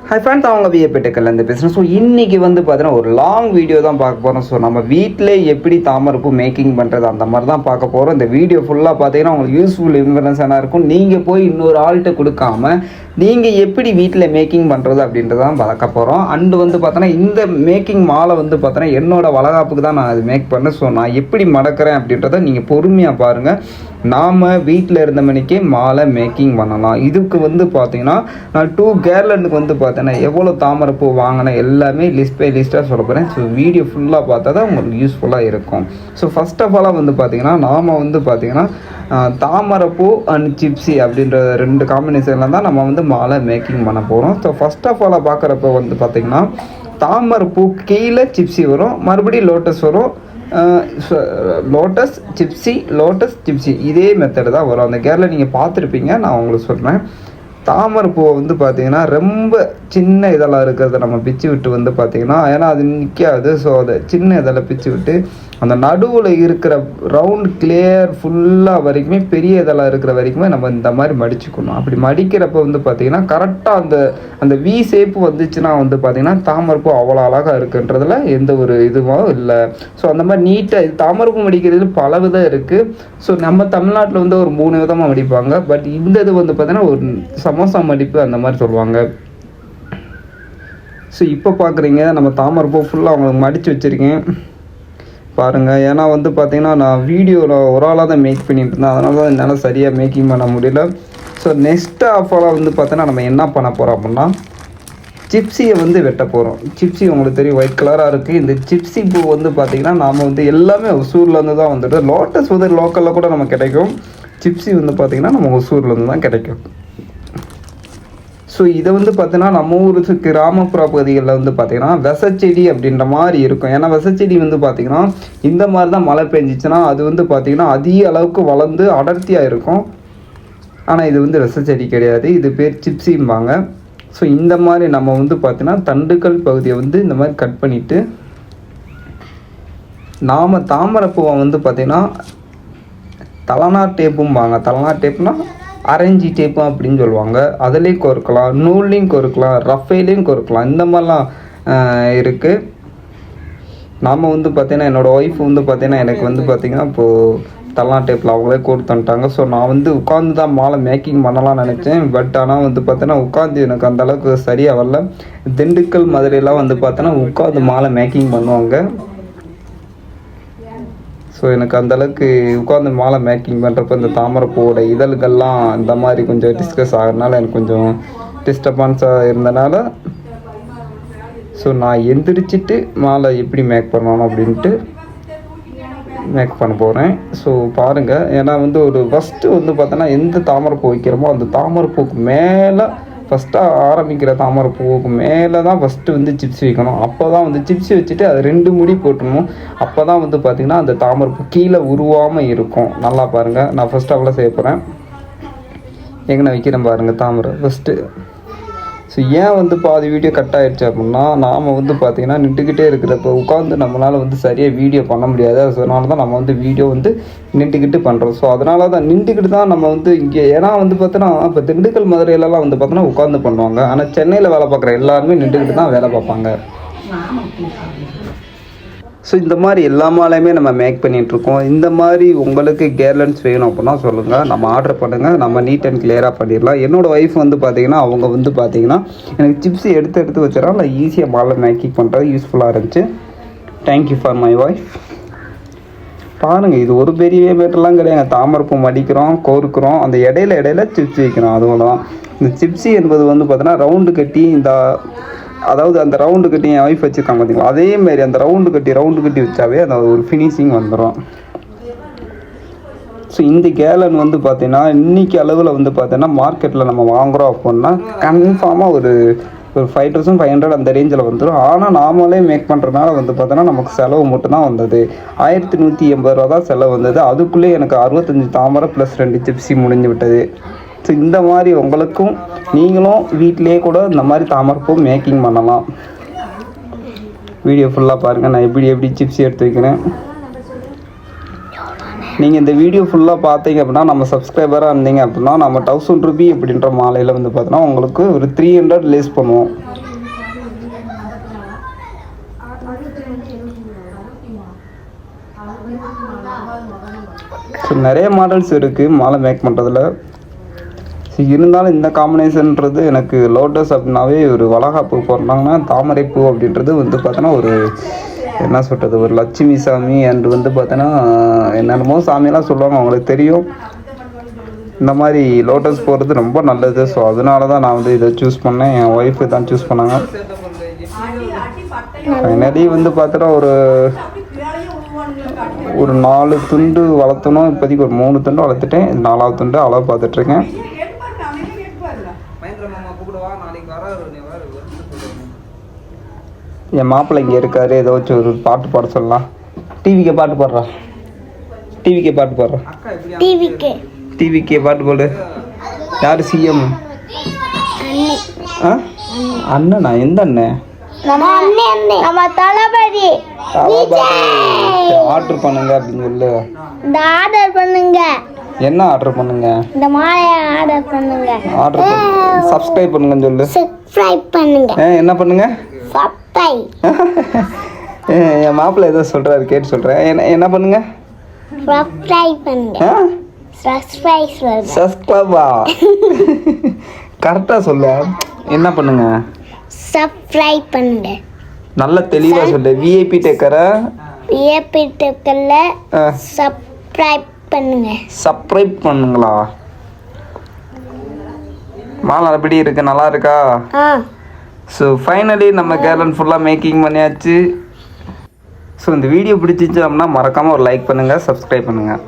Hi friends, அவங்க வியப்பெட்டுக்கல்ல இந்த business. So இன்றைக்கி வந்து பார்த்தீங்கன்னா ஒரு லாங் வீடியோ தான் பார்க்க போகிறோம். ஸோ நம்ம வீட்டிலே எப்படி தாமரைப்பூ மேக்கிங் பண்ணுறது அந்த மாதிரி தான் பார்க்க போகிறோம். இந்த வீடியோ ஃபுல்லாக பார்த்தீங்கன்னா உங்களுக்கு யூஸ்ஃபுல் இன்ஃபர்மேஷனாக இருக்கும். நீங்கள் போய் இன்னொரு ஆள்கிட்ட கொடுக்காம நீங்கள் எப்படி வீட்டில் மேக்கிங் பண்ணுறது அப்படின்றதான் பார்க்க போகிறோம். அண்டு வந்து பார்த்தோன்னா இந்த மேக்கிங் மாலை வந்து பார்த்தோன்னா என்னோடய வளகாப்புக்கு தான் நான் அது மேக் பண்ணேன். ஸோ நான் எப்படி மடக்கிறேன் அப்படின்றத நீங்கள் பொறுமையாக பாருங்கள். நாம் வீட்டில் இருந்த மணிக்கே மாலை மேக்கிங் பண்ணலாம். இதுக்கு வந்து பார்த்தீங்கன்னா நான் 2 கேர்லண்டுக்கு வந்து பார்த்தீங்கன்னா எவ்வளோ தாமரைப்பூ வாங்கினேன் எல்லாமே லிஸ்ட் பை லிஸ்ட்டாக சொல்ல போகிறேன். ஸோ வீடியோ ஃபுல்லாக பார்த்தா தான் உங்களுக்கு யூஸ்ஃபுல்லாக இருக்கும். ஸோ ஃபஸ்ட் ஆஃப் ஆலாக வந்து பார்த்தீங்கன்னா நாம் வந்து பார்த்தீங்கன்னா தாமரைப்பூ அண்ட் சிப்ஸி அப்படின்ற 2 காம்பினேஷனில் தான் நம்ம வந்து மாலை மேக்கிங் பண்ண போகிறோம். ஸோ ஃபஸ்ட் ஆஃப் ஆலாக பார்க்குறப்ப வந்து பார்த்திங்கன்னா தாமரைப்பூ கீழே சிப்ஸி வரும், மறுபடியும் லோட்டஸ் வரும். லோட்டஸ் சிப்ஸி இதே மெத்தடு தான் வரும். அந்த கேரில் நீங்கள் பார்த்துருப்பீங்க. நான் உங்களுக்கு சொல்கிறேன். தாமரைப்பூவை வந்து பார்த்திங்கன்னா ரொம்ப சின்ன இதெல்லாம் இருக்கிறத நம்ம பிச்சு விட்டு வந்து பார்த்திங்கன்னா ஏன்னா அது நிற்காது. ஸோ அதை சின்ன இதெல்லாம் பிச்சு விட்டு அந்த நடுவில் இருக்கிற ரவுண்ட் கிளியர் ஃபுல்லாக வரைக்குமே பெரிய இதெல்லாம் இருக்கிற வரைக்குமே நம்ம இந்த மாதிரி மடிச்சுக்கணும். அப்படி மடிக்கிறப்ப வந்து பார்த்திங்கன்னா கரெக்டாக அந்த வி ஷேப்பு வந்துச்சுன்னா வந்து பார்த்திங்கன்னா தாமரைப்பூ அவ்வளோ அழகாக இருக்குன்றதுல எந்த ஒரு இதுவும் இல்லை. ஸோ அந்த மாதிரி நீட்டாக இது தாமரைப்பூ மடிக்கிறது பல விதம் இருக்குது. ஸோ நம்ம தமிழ்நாட்டில் வந்து ஒரு 3 விதமாக மடிப்பாங்க. பட் இந்த இது வந்து பார்த்திங்கன்னா ஒரு சமோசா மடிப்பு அந்த மாதிரி சொல்லுவாங்க. ஸோ இப்போ பார்க்குறீங்க நம்ம தாமரைப்பூ ஃபுல்லாக அவங்களுக்கு மடித்து வச்சுருக்கேன் பாருங்கள். ஏன்னா வந்து பார்த்திங்கன்னா நான் வீடியோவில் ஒரு ஆளாக தான் மேக் பண்ணிட்டு இருந்தேன். அதனால தான் என்னால் சரியாக மேக்கிங் பண்ண முடியல. ஸோ நெக்ஸ்ட் ஆஃபாலாக வந்து பார்த்தோன்னா நம்ம என்ன பண்ண போகிறோம் அப்படின்னா சிப்ஸியை வந்து வெட்ட போகிறோம். சிப்ஸி உங்களுக்கு தெரியும் ஒயிட் கலராக இருக்குது. இந்த சிப்ஸி பூ வந்து பார்த்திங்கன்னா நாம் வந்து எல்லாமே ஒசூர்லேருந்து தான் வந்துட்டு. லோட்டஸ் வந்து லோக்கலில் கூட நமக்கு கிடைக்கும். சிப்ஸி வந்து பார்த்திங்கன்னா நம்ம ஒசூர்லேருந்து தான் கிடைக்கும். ஸோ இதை வந்து பார்த்தீங்கன்னா நம்ம ஊர் கிராமப்புற பகுதிகளில் வந்து பார்த்திங்கன்னா விசச்செடி அப்படின்ற மாதிரி இருக்கும். ஏன்னா விசச்செடி வந்து பார்த்திங்கன்னா இந்த மாதிரி தான் மழை பெஞ்சிச்சுன்னா அது வந்து பார்த்திங்கன்னா அதிக அளவுக்கு வளர்ந்து அடர்த்தியாக இருக்கும். ஆனால் இது வந்து விசச்செடி கிடையாது. இது பேர் சிப்ஸிம்பாங்க. ஸோ இந்த மாதிரி நம்ம வந்து பார்த்திங்கன்னா தண்டுகள் பகுதியை வந்து இந்த மாதிரி கட் பண்ணிவிட்டு நாம் தாமரைப்பூவை வந்து பார்த்திங்கன்னா தலனா டேப்பும்பாங்க. தலனா டேப்னால் அரேஞ்சி டேப்பு அப்படின்னு சொல்லுவாங்க. அதுலேயும் கொறுக்கலாம், நூல்லையும் கொறுக்கலாம், ரஃபைலையும் கொறுக்கலாம். இந்த மாதிரிலாம் இருக்குது. நாம் வந்து பார்த்திங்கன்னா என்னோடய ஒய்ஃப் வந்து பார்த்திங்கன்னா எனக்கு வந்து பார்த்திங்கன்னா இப்போது தலனா டேப்பில் அவங்களே கோர்த்து தந்துட்டாங்க. ஸோ நான் வந்து உட்காந்து தான் மாலை மேக்கிங் பண்ணலாம்னு நினச்சேன். பட் ஆனால் வந்து பார்த்தோன்னா உட்காந்து எனக்கு அந்தளவுக்கு சரியாக வரல. திண்டுக்கல் மதுரையெல்லாம் வந்து பார்த்தோன்னா உட்காந்து மாலை மேக்கிங் பண்ணுவாங்க. ஸோ எனக்கு அந்தளவுக்கு உட்காந்து மாலை மேக்கிங் பண்ணுறப்ப இந்த தாமரைப்பூவோட இதழ்கள்லாம் இந்த மாதிரி கொஞ்சம் டிஸ்கஸ் ஆகிறதுனால எனக்கு கொஞ்சம் டிஸ்டர்பன்ஸாக இருந்தனால ஸோ நான் எந்திரிச்சிட்டு மாலை எப்படி மேக் பண்ணணும் அப்படின்ட்டு மேக் பண்ண போகிறேன். ஸோ பாருங்கள். ஏன்னா வந்து ஒரு ஃபஸ்ட்டு வந்து பார்த்தோன்னா எந்த தாமரைப்பூ வைக்கிறோமோ அந்த தாமரைப்பூக்கு மேலே ஃபஸ்ட்டாக ஆரம்பிக்கிற தாமரைப்பூவுக்கு மேலே தான் ஃபஸ்ட்டு வந்து சிப்ஸ் வைக்கணும். அப்போ தான் வந்து சிப்ஸ் வச்சுட்டு அது 2 முடி போட்டுடணும். அப்போ தான் வந்து பார்த்திங்கன்னா அந்த தாமரைப்பூ கீழே உருவாமல் இருக்கும். நல்லா பாருங்கள். நான் ஃபஸ்ட்டு அவ்வளோ செய்ய போகிறேன். எங்கே நான் வைக்கிறேன் பாருங்கள் தாமரை ஃபஸ்ட்டு. ஸோ ஏன் வந்து பாதி வீடியோ கட் ஆகிடுச்சு அப்படின்னா நாம் வந்து பார்த்திங்கன்னா நின்றுக்கிட்டே இருக்கிறப்ப உட்காந்து நம்மளால் வந்து சரியாக வீடியோ பண்ண முடியாது. அதனால தான் நம்ம வந்து வீடியோ வந்து நின்றுக்கிட்டு பண்ணுறோம். ஸோ அதனால தான் நின்றுக்கிட்டு தான் நம்ம வந்து இங்கே ஏன்னா வந்து பார்த்தோன்னா இப்போ திண்டுக்கல் மதுரையிலலாம் வந்து பார்த்தோன்னா உட்காந்து பண்ணுவாங்க. ஆனால் சென்னையில் வேலை பார்க்குற எல்லாருமே நின்றுக்கிட்டு தான் வேலை பார்ப்பாங்க. ஸோ இந்த மாதிரி எல்லா மாலையுமே நம்ம மேக் பண்ணிகிட்ருக்கோம். இந்த மாதிரி உங்களுக்கு கேர்லன்ஸ் வேணும் அப்படின்னா சொல்லுங்கள், நம்ம ஆர்டர் பண்ணுங்கள். நம்ம நீட் அண்ட் கிளியராக பண்ணிடலாம். என்னோடய ஒய்ஃப் வந்து பார்த்திங்கன்னா அவங்க வந்து பார்த்திங்கன்னா எனக்கு சிப்ஸி எடுத்து வச்சுறாங்க. நான் ஈஸியாக மாலை மேக்கிங் பண்ணுறது யூஸ்ஃபுல்லாக இருந்துச்சு. Thank you for my wife. பாருங்கள், இது ஒரு பெரிய மேட்டர்லாம் கிடையாது. தாமரைப்பூ மடிக்கிறோம், கோர்க்குறோம், அந்த இடையில சிப்ஸி வைக்கிறோம். அதுதான் இந்த சிப்ஸி என்பது வந்து பார்த்தோன்னா ரவுண்டு கட்டி அதாவது அந்த ரவுண்டு கட்டி என் ஒய்ஃப் வச்சுருக்காங்க பார்த்தீங்களா, அதேமாரி அந்த ரவுண்டு கட்டி வச்சாவே அந்த ஒரு ஃபினிஷிங் வந்துடும். ஸோ இந்த கேலன் வந்து பார்த்தீங்கன்னா இன்றைக்கி அளவில் வந்து பார்த்தீங்கன்னா மார்க்கெட்டில் நம்ம வாங்குகிறோம் அப்படின்னா கன்ஃபார்மாக ஒரு 5500 அந்த ரேஞ்சில் வந்துடும். ஆனால் நாமளே மேக் பண்ணுறதுனால வந்து பார்த்தோன்னா நமக்கு செலவு மட்டும்தான் வந்தது. 1180 ரூபா தான் செலவு வந்தது. அதுக்குள்ளே எனக்கு 65 தாமரை ப்ளஸ் 2 சிப்ஸி முடிஞ்சு விட்டது. ஸோ இந்த மாதிரி உங்களுக்கும் நீங்களும் வீட்டிலே கூட இந்த மாதிரி தாமரைப்பூ மேக்கிங் பண்ணலாம். வீடியோ ஃபுல்லாக பாருங்கள். நான் எப்படி சிப்ஸி எடுத்து வைக்கிறேன். நீங்கள் இந்த வீடியோ ஃபுல்லாக பார்த்தீங்க அப்படின்னா நம்ம சப்ஸ்கிரைபராக இருந்தீங்க அப்படின்னா நம்ம 1000 ரூபி அப்படின்ற மாலையில் வந்து பார்த்தோன்னா உங்களுக்கு ஒரு 300 லெஸ் பண்ணுவோம். நிறைய மாடல்ஸ் இருக்குது மாலை மேக் பண்ணுறதுல. இருந்தாலும் இந்த காம்பினேஷன்ன்றது எனக்கு லோட்டஸ் அப்படின்னாவே ஒரு வளகாப்பு போடுறாங்கன்னா தாமரைப்பூ அப்படின்றது வந்து பார்த்தோன்னா ஒரு என்ன சொல்கிறது ஒரு லட்சுமி சாமி அண்ட் வந்து பார்த்தோன்னா என்னென்னமோ சாமியெல்லாம் சொல்லுவாங்க அவங்களுக்கு தெரியும். இந்த மாதிரி லோட்டஸ் போடுறது ரொம்ப நல்லது. ஸோ அதனால தான் நான் வந்து இதை சூஸ் பண்ணேன். என் ஒய்ஃபு தான் சூஸ் பண்ணாங்க. ஃபைனலி வந்து பார்த்தோன்னா ஒரு 4 துண்டு வளர்த்தணும். இப்போதைக்கு ஒரு 3 துண்டு வளர்த்துட்டேன். 4ஆவது துண்டு அளவு பார்த்துட்ருக்கேன். என் மாப்பிள்ளை இங்கே இருக்காரு. ஏதாச்சும் ஒரு பாட்டு பாட சொல்லலாம். டிவிக்கே பாட்டு பாடுறா. டிவிக்கே பாட்டு போடு. யார் சிஎம்? அண்ணனா? எந்த அண்ணன்? தளபதி. ஆர்டர் பண்ணுங்க அப்படின்னு சொல்லு. ஆர்டர் பண்ணுங்க. என்ன ஆர்டர் பண்ணுங்க? இந்த மாலையை ஆர்டர் பண்ணுங்க. சப்ஸ்கிரைப் பண்ணுங்கன்னு சொல்லு. சப்ஸ்கிரைப் பண்ணுங்க. என்ன பண்ணுங்க? சப்ஸ்கிரைப். என் மாப்பிள்ளை ஏதோ சொல்றாரு கேட்டு சொல்றேன். என்ன பண்ணுங்க? சப்ஸ்கிரைப் பண்ணுங்க. சப்ஸ்கிரைபா? கரெக்டா சொல்ல. என்ன பண்ணுங்க? சப்ஸ்கிரைப் பண்ணுங்க. நல்ல தெளிவா சொல்லு. விஐபி டேக்கரை சப்ஸ்கிரைப் பண்ணுங்க. சப்ஸ்கிரைப் பண்ணுங்களா? மாலை எப்படி இருக்கு? நல்லா இருக்கா? ஸோ ஃபைனலி நம்ம கேர்லன் ஃபுல்லாக மேக்கிங் பண்ணியாச்சு. ஸோ இந்த வீடியோ பிடிச்சிச்சு அப்படின்னா மறக்காமல் ஒரு லைக் பண்ணுங்கள், சப்ஸ்கிரைப் பண்ணுங்கள்.